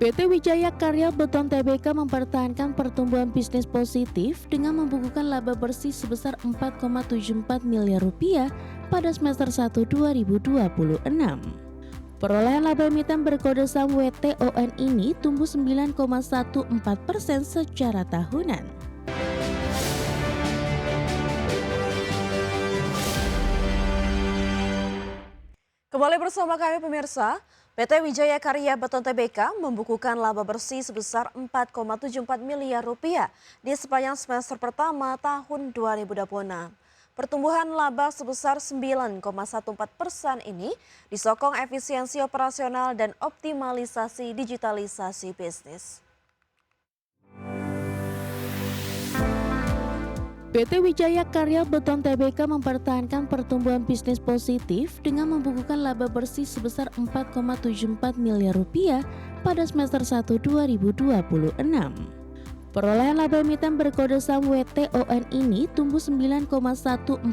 PT Wijaya Karya Beton Tbk mempertahankan pertumbuhan bisnis positif dengan membukukan laba bersih sebesar Rp4,74 miliar pada semester 1 2026. Perolehan laba emiten berkode saham WTON ini tumbuh 9,14% secara tahunan. Kembali bersama kami pemirsa, PT Wijaya Karya Beton Tbk membukukan laba bersih sebesar Rp4,74 miliar di sepanjang semester pertama tahun 2026. Pertumbuhan laba sebesar 9,14% ini disokong efisiensi operasional dan optimalisasi digitalisasi bisnis. PT Wijaya Karya Beton Tbk mempertahankan pertumbuhan bisnis positif dengan membukukan laba bersih sebesar Rp4,74 miliar pada semester 1 2026. Perolehan laba emiten berkode saham WTON ini tumbuh 9,14%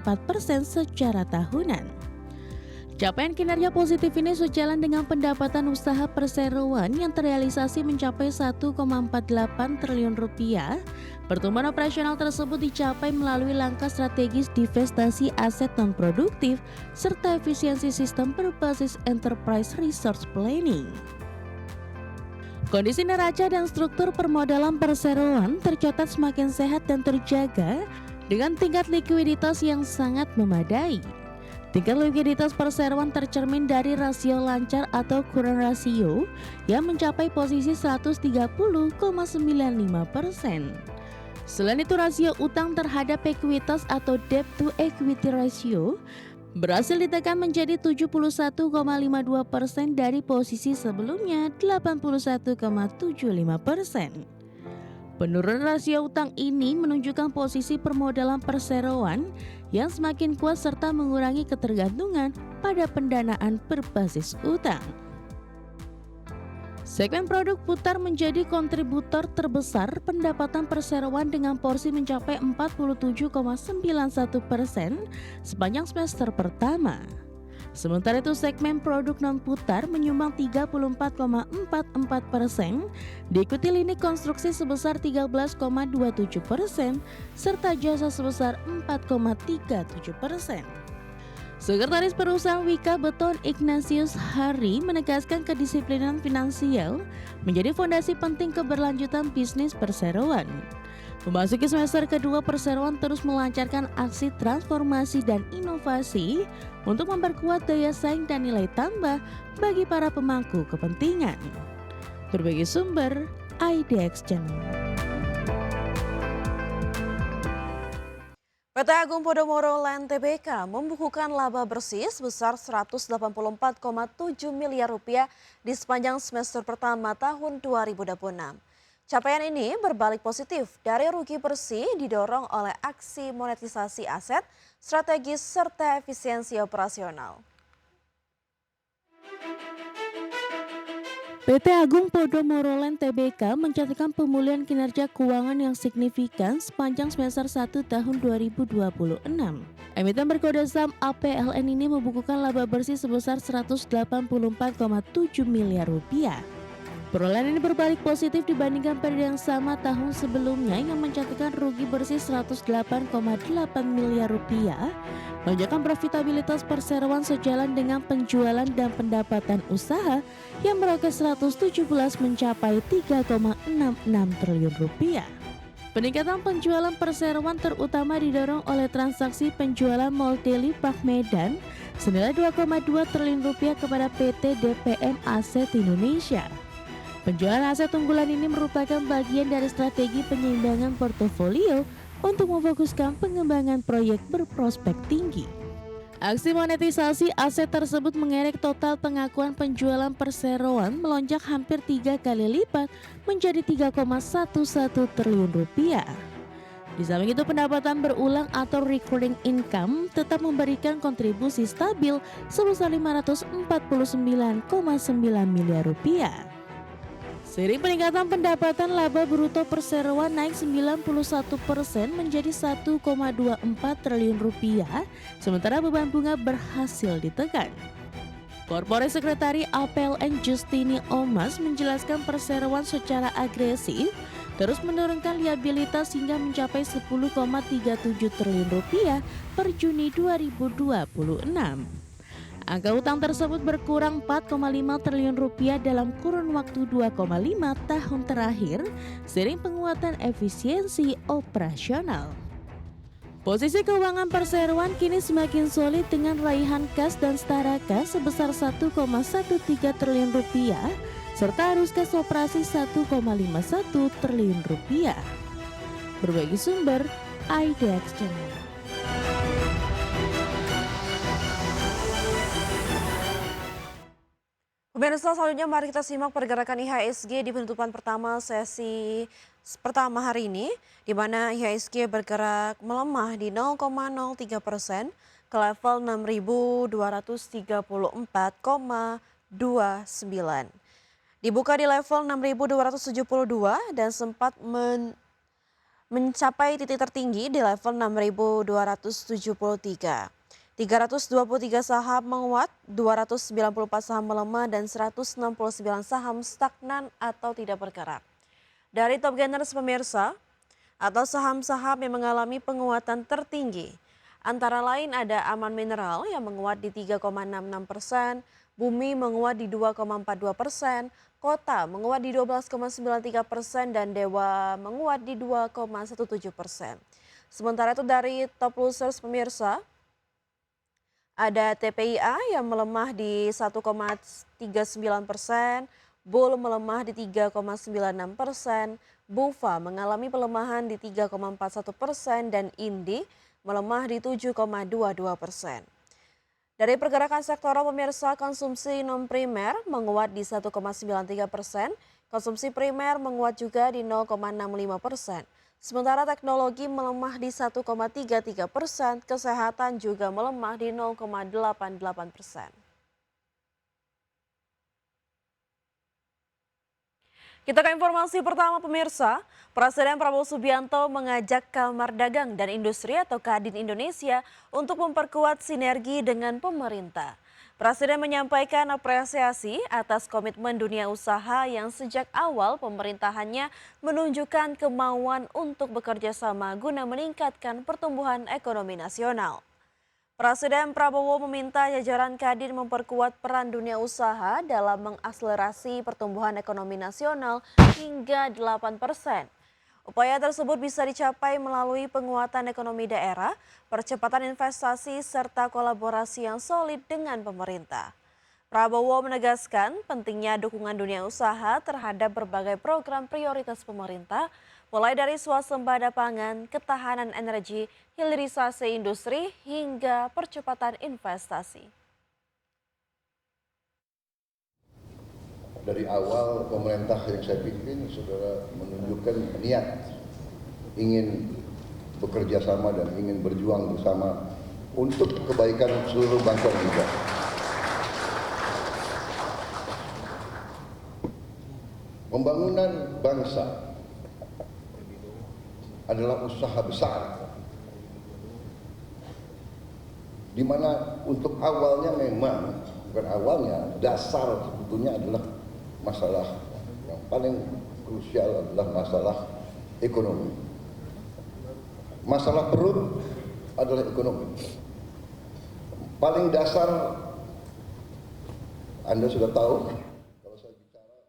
secara tahunan. Capaian kinerja positif ini sejalan dengan pendapatan usaha perseroan yang terrealisasi mencapai Rp1,48 triliun. Pertumbuhan operasional tersebut dicapai melalui langkah strategis divestasi aset non-produktif serta efisiensi sistem berbasis enterprise resource planning. Kondisi neraca dan struktur permodalan perseroan tercatat semakin sehat dan terjaga dengan tingkat likuiditas yang sangat memadai. Tingkat likuiditas perseroan tercermin dari rasio lancar atau current ratio yang mencapai posisi 130,95%. Selain itu, rasio utang terhadap ekuitas atau debt to equity ratio berhasil ditekan menjadi 71,52% dari posisi sebelumnya 81,75%. Penurunan rasio utang ini menunjukkan posisi permodalan perseroan yang semakin kuat serta mengurangi ketergantungan pada pendanaan berbasis utang. Segmen produk putar menjadi kontributor terbesar pendapatan perseroan dengan porsi mencapai 47,91% sepanjang semester pertama. Sementara itu segmen produk non-putar menyumbang 34,44%, diikuti lini konstruksi sebesar 13,27% serta jasa sebesar 4,37%. Sekretaris Perusahaan Wika Beton Ignatius Hari menegaskan kedisiplinan finansial menjadi fondasi penting keberlanjutan bisnis perseroan. Memasuki semester kedua, perseroan terus melancarkan aksi transformasi dan inovasi untuk memperkuat daya saing dan nilai tambah bagi para pemangku kepentingan. Berbagai sumber, IDX Channel. PT Agung Podomoro Land Tbk membukukan laba bersih sebesar Rp184,7 miliar di sepanjang semester pertama tahun 2026. Capaian ini berbalik positif dari rugi bersih didorong oleh aksi monetisasi aset, strategis serta efisiensi operasional. PT Agung Podomoro Land Tbk mencatatkan pemulihan kinerja keuangan yang signifikan sepanjang semester 1 tahun 2026. Emiten berkode saham APLN ini membukukan laba bersih sebesar Rp184,7 miliar. Perolehan ini berbalik positif dibandingkan periode yang sama tahun sebelumnya yang mencatatkan rugi bersih Rp108,8 miliar. Lonjakan profitabilitas perseroan sejalan dengan penjualan dan pendapatan usaha yang meroket 117 mencapai Rp3,66 triliun. Peningkatan penjualan perseroan terutama didorong oleh transaksi penjualan Mall Daily Park Medan senilai Rp2,2 triliun kepada PT DPM Aset Indonesia. Penjualan aset unggulan ini merupakan bagian dari strategi penyeimbangan portofolio untuk memfokuskan pengembangan proyek berprospek tinggi. Aksi monetisasi aset tersebut mengerek total pengakuan penjualan perseroan melonjak hampir 3 kali lipat menjadi Rp3,11 triliun. Di samping itu, pendapatan berulang atau recurring income tetap memberikan kontribusi stabil sebesar Rp549,9 miliar. Seiring peningkatan pendapatan, laba bruto perseroan naik 91% menjadi Rp1,24 triliun, sementara beban bunga berhasil ditekan. Korporat Sekretari APLN Justini Omas menjelaskan perseroan secara agresif terus menurunkan liabilitas hingga mencapai 10,37 triliun rupiah per Juni 2026. Angka utang tersebut berkurang 4,5 triliun rupiah dalam kurun waktu 2,5 tahun terakhir seiring penguatan efisiensi operasional. Posisi keuangan perseroan kini semakin solid dengan raihan kas dan setara kas sebesar 1,13 triliun rupiah serta arus kas operasi 1,51 triliun rupiah. Berbagi sumber, IDX Channel. Pemirsa, selanjutnya mari kita simak pergerakan IHSG di penutupan pertama sesi pertama hari ini, di mana IHSG bergerak melemah di 0,03% ke level 6.234,29. Dibuka di level 6.272 dan sempat mencapai titik tertinggi di level 6.273. 323 saham menguat, 294 saham melemah, dan 169 saham stagnan atau tidak bergerak. Dari top gainers pemirsa, atau saham-saham yang mengalami penguatan tertinggi, antara lain ada Aman Mineral yang menguat di 3,66%, Bumi menguat di 2,42%, Kota menguat di 12,93%, dan Dewa menguat di 2,17%. Sementara itu dari top losers pemirsa, ada TPIA yang melemah di 1,39%, Bull melemah di 3,96%, Bufa mengalami pelemahan di 3,41%, dan Indi melemah di 7,22%. Dari pergerakan sektoral pemirsa, konsumsi non-primer menguat di 1,93%, konsumsi primer menguat juga di 0,65%. Sementara teknologi melemah di 1,33%, kesehatan juga melemah di 0,88%. Kita ke informasi pertama pemirsa, Presiden Prabowo Subianto mengajak Kamar Dagang dan Industri atau Kadin Indonesia untuk memperkuat sinergi dengan pemerintah. Presiden menyampaikan apresiasi atas komitmen dunia usaha yang sejak awal pemerintahannya menunjukkan kemauan untuk bekerja sama guna meningkatkan pertumbuhan ekonomi nasional. Presiden Prabowo meminta jajaran Kadin memperkuat peran dunia usaha dalam mengakselerasi pertumbuhan ekonomi nasional hingga 8%. Upaya tersebut bisa dicapai melalui penguatan ekonomi daerah, percepatan investasi, serta kolaborasi yang solid dengan pemerintah. Prabowo menegaskan pentingnya dukungan dunia usaha terhadap berbagai program prioritas pemerintah, mulai dari swasembada pangan, ketahanan energi, hilirisasi industri, hingga percepatan investasi. Dari awal pemerintah yang saya pimpin, saudara menunjukkan niat ingin bekerja sama dan ingin berjuang bersama untuk kebaikan seluruh bangsa Indonesia. Pembangunan bangsa adalah usaha besar, di mana untuk awalnya memang, bukan awalnya, dasar sebetulnya adalah masalah yang paling krusial adalah masalah ekonomi. Masalah perut adalah ekonomi. Paling dasar, Anda sudah tahu, kalau saya bicara